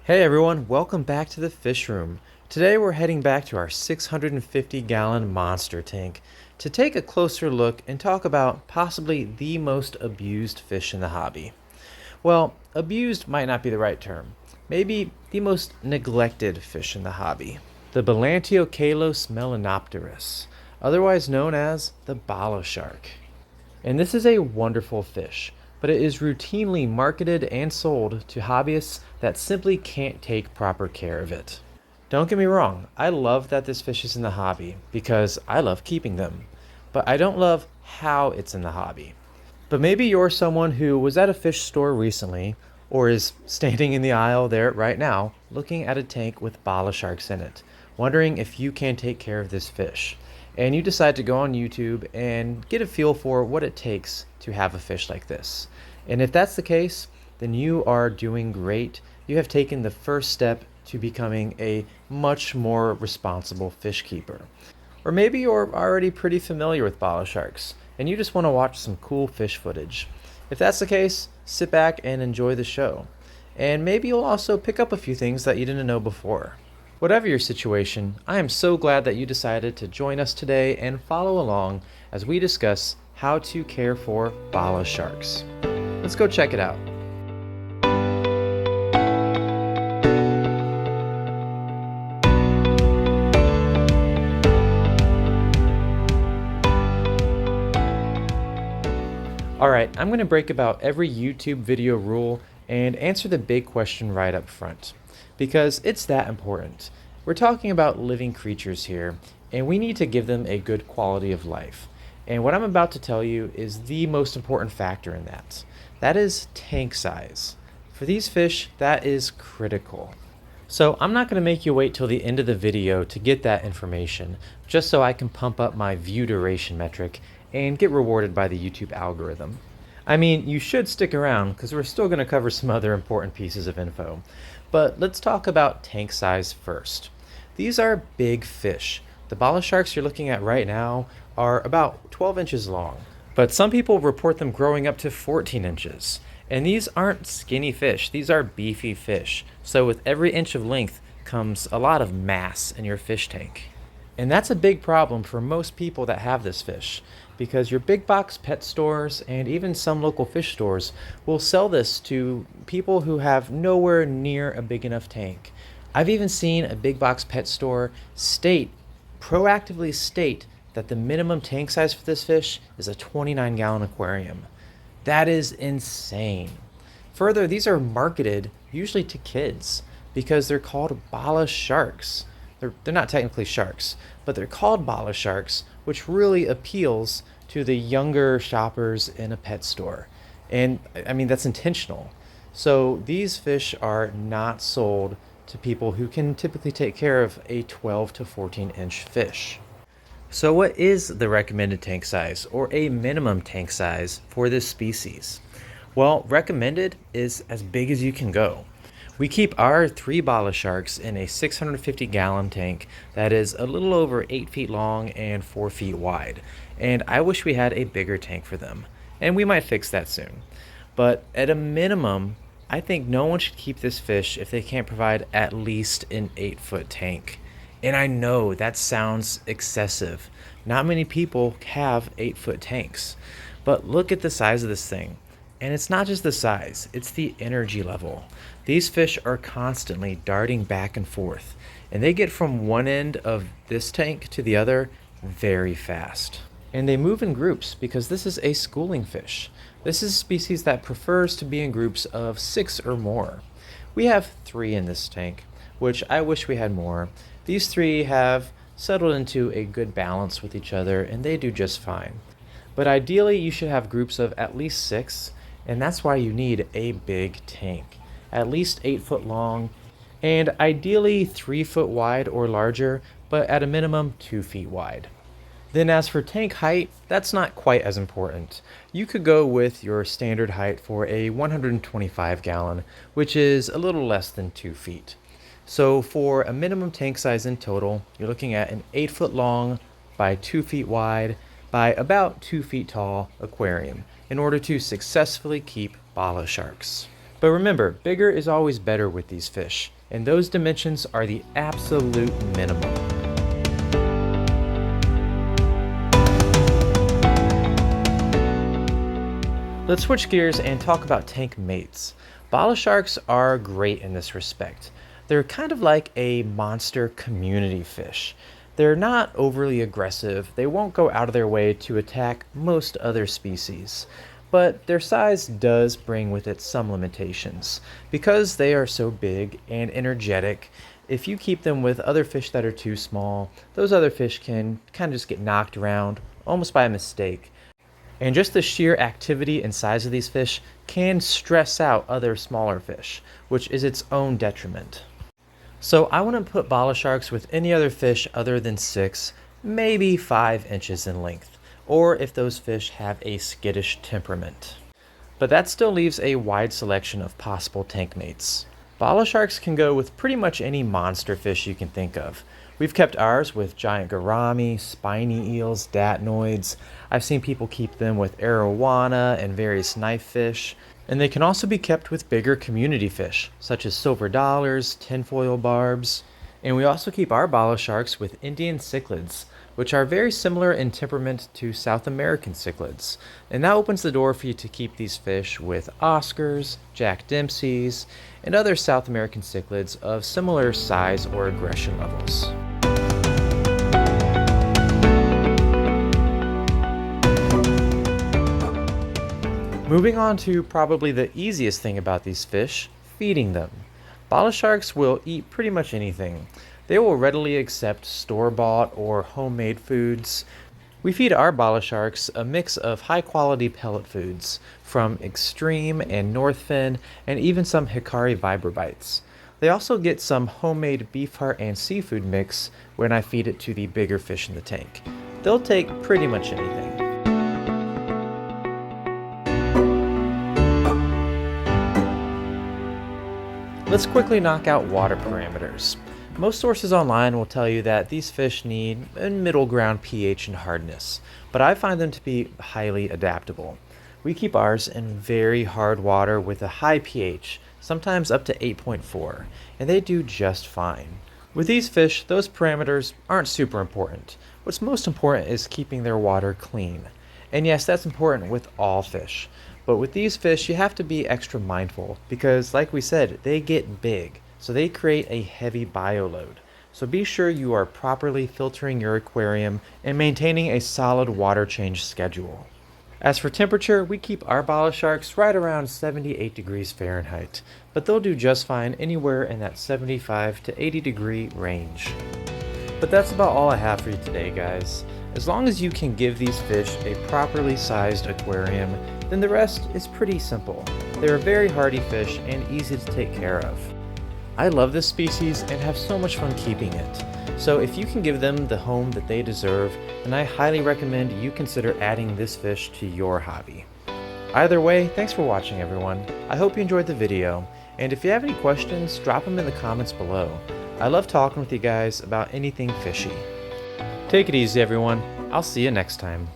Hey everyone, welcome back to the fish room. Today we're heading back to our 650-gallon monster tank to take a closer look and talk about possibly the most abused fish in the hobby. Well, abused might not be the right term. Maybe the most neglected fish in the hobby. The Balantiocalos melanopterus, otherwise known as the Bala shark. And this is a wonderful fish, but it is routinely marketed and sold to hobbyists that simply can't take proper care of it. Don't get me wrong, I love that this fish is in the hobby because I love keeping them, but I don't love how it's in the hobby. But maybe you're someone who was at a fish store recently or is standing in the aisle there right now looking at a tank with Bala sharks in it, wondering if you can take care of this fish. And you decide to go on YouTube and get a feel for what it takes to have a fish like this. And if that's the case, then you are doing great. You have taken the first step to becoming a much more responsible fish keeper. Or maybe you're already pretty familiar with Bala sharks and you just want to watch some cool fish footage. If that's the case, sit back and enjoy the show. And maybe you'll also pick up a few things that you didn't know before. Whatever your situation, I am so glad that you decided to join us today and follow along as we discuss how to care for Bala sharks. Let's go check it out. Alright, I'm going to break about every YouTube video rule and answer the big question right up front, because it's that important. We're talking about living creatures here, and we need to give them a good quality of life. And what I'm about to tell you is the most important factor in that. That is tank size. For these fish, that is critical. So I'm not going to make you wait till the end of the video to get that information, just so I can pump up my view duration metric and get rewarded by the YouTube algorithm. I mean, you should stick around because we're still going to cover some other important pieces of info. But let's talk about tank size first. These are big fish. The Bala sharks you're looking at right now are about 12 inches long, but some people report them growing up to 14 inches. And these aren't skinny fish, these are beefy fish. So with every inch of length comes a lot of mass in your fish tank. And that's a big problem for most people that have this fish, because your big box pet stores and even some local fish stores will sell this to people who have nowhere near a big enough tank. I've even seen a big box pet store proactively state that the minimum tank size for this fish is a 29-gallon aquarium. That is insane. Further, these are marketed usually to kids because they're called Bala sharks. They're not technically sharks, but they're called Bala sharks, which really appeals to the younger shoppers in a pet store. And I mean, that's intentional. So these fish are not sold to people who can typically take care of a 12 to 14 inch fish. So what is the recommended tank size or a minimum tank size for this species? Well, recommended is as big as you can go. We keep our 3 Bala sharks in a 650-gallon tank that is a little over 8 feet long and 4 feet wide. And I wish we had a bigger tank for them. And we might fix that soon. But at a minimum, I think no one should keep this fish if they can't provide at least an 8-foot tank. And I know that sounds excessive. Not many people have 8-foot tanks. But look at the size of this thing. And it's not just the size, it's the energy level. These fish are constantly darting back and forth, and they get from one end of this tank to the other very fast. And they move in groups because this is a schooling fish. This is a species that prefers to be in groups of 6 or more. We have 3 in this tank, which I wish we had more. These 3 have settled into a good balance with each other, and they do just fine. But ideally, you should have groups of at least 6, and that's why you need a big tank. At least 8 foot long, and ideally 3 foot wide or larger, but at a minimum 2 feet wide. Then as for tank height, that's not quite as important. You could go with your standard height for a 125 gallon, which is a little less than 2 feet. So for a minimum tank size in total, you're looking at an 8 foot long by 2 feet wide by about 2 feet tall aquarium in order to successfully keep Bala sharks. But remember, bigger is always better with these fish, and those dimensions are the absolute minimum. Let's switch gears and talk about tank mates. Bala sharks are great in this respect. They're kind of like a monster community fish. They're not overly aggressive, they won't go out of their way to attack most other species. But their size does bring with it some limitations. Because they are so big and energetic, if you keep them with other fish that are too small, those other fish can kind of just get knocked around almost by mistake. And just the sheer activity and size of these fish can stress out other smaller fish, which is its own detriment. So I wouldn't put Bala sharks with any other fish other than 6, maybe 5 inches in length, or if those fish have a skittish temperament. But that still leaves a wide selection of possible tank mates. Bala sharks can go with pretty much any monster fish you can think of. We've kept ours with giant gourami, spiny eels, datnoids. I've seen people keep them with arowana and various knife fish. And they can also be kept with bigger community fish, such as silver dollars, tinfoil barbs. And we also keep our Bala sharks with Indian cichlids, which are very similar in temperament to South American cichlids. And that opens the door for you to keep these fish with Oscars, Jack Dempseys, and other South American cichlids of similar size or aggression levels. Moving on to probably the easiest thing about these fish, feeding them. Bala sharks will eat pretty much anything. They will readily accept store-bought or homemade foods. We feed our Bala sharks a mix of high-quality pellet foods from Extreme and Northfin and even some Hikari Vibrobites. They also get some homemade beef heart and seafood mix when I feed it to the bigger fish in the tank. They'll take pretty much anything. Let's quickly knock out water parameters. Most sources online will tell you that these fish need a middle ground pH and hardness, but I find them to be highly adaptable. We keep ours in very hard water with a high pH, sometimes up to 8.4, and they do just fine. With these fish, those parameters aren't super important. What's most important is keeping their water clean. And yes, that's important with all fish. But with these fish, you have to be extra mindful because, like we said, they get big, so they create a heavy bioload. So be sure you are properly filtering your aquarium and maintaining a solid water change schedule. As for temperature, we keep our Bala sharks right around 78 degrees Fahrenheit, but they'll do just fine anywhere in that 75 to 80 degree range. But that's about all I have for you today, guys. As long as you can give these fish a properly sized aquarium, then the rest is pretty simple. They're a very hardy fish and easy to take care of. I love this species and have so much fun keeping it. So if you can give them the home that they deserve, then I highly recommend you consider adding this fish to your hobby. Either way, thanks for watching, everyone. I hope you enjoyed the video, and if you have any questions, drop them in the comments below. I love talking with you guys about anything fishy. Take it easy, everyone. I'll see you next time.